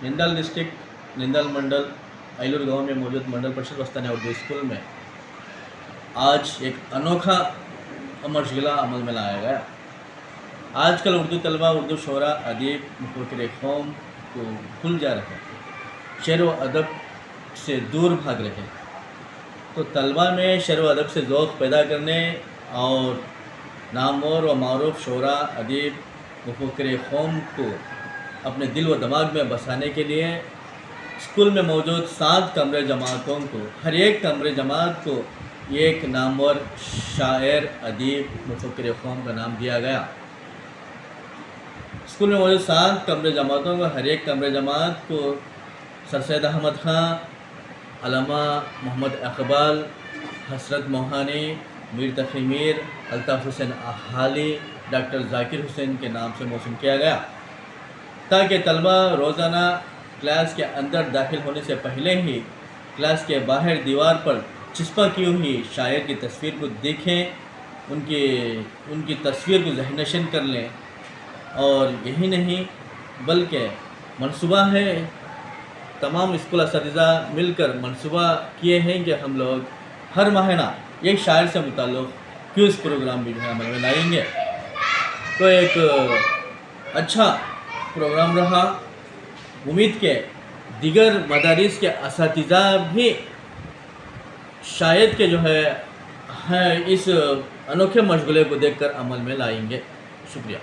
Nindal district Nindal मंडल आइलूर गांव में मौजूद मंडल परिषद वस्तानिया उर्दू स्कूल में आज एक अनोखा मशगला अमल में लाया गया। आजकल उर्दू तलबा उर्दू शोरा अदीब मुफक्किर कौम को भूल जा रहे हैं, शेर व अदब से दूर भाग रहे हैं। तो तलबा में शेर व अदब से ज़ौक़ पैदा करने और नामवर व मारूफ शोरा अदीब मुफक्किर कौम को अपने दिल व दिमाग में बसाने के लिए स्कूल में मौजूद 7 कमरे जमातों को हर एक कमरे जमात को एक नामवर शायर अदीब मुफक्किर कौम का नाम दिया गया। स्कूल में मौजूद 7 कमरे जमातों को हर एक कमरे जमात को सर सैयद अहमद खां, अल्लामा मोहम्मद इकबाल, हसरत मोहानी, मीर तक़ी मीर, अल्ताफ़ हुसैन हाली, डॉक्टर ज़ाकिर हुसैन के नाम से मौसूम किया गया, ताकि तलबा रोज़ाना क्लास के अंदर दाखिल होने से पहले ही क्लास के बाहर दीवार पर चिस्पा की हुई शायर की तस्वीर को देखें, उनकी तस्वीर को ज़हननशीन कर लें। और यही नहीं बल्कि मनसूबा है, तमाम स्कूल असातिज़ा मिलकर मनसूबा किए हैं कि हम लोग हर महीना एक शायर से मुताल्लिक़ क्विज़ प्रोग्राम भी जो है अमल में लाएंगे। तो एक अच्छा प्रोग्राम रहा। उम्मीद के दीगर मदारिस के असातिज़ा भी शायद के जो है इस अनोखे मशगले को देखकर अमल में लाएंगे। शुक्रिया।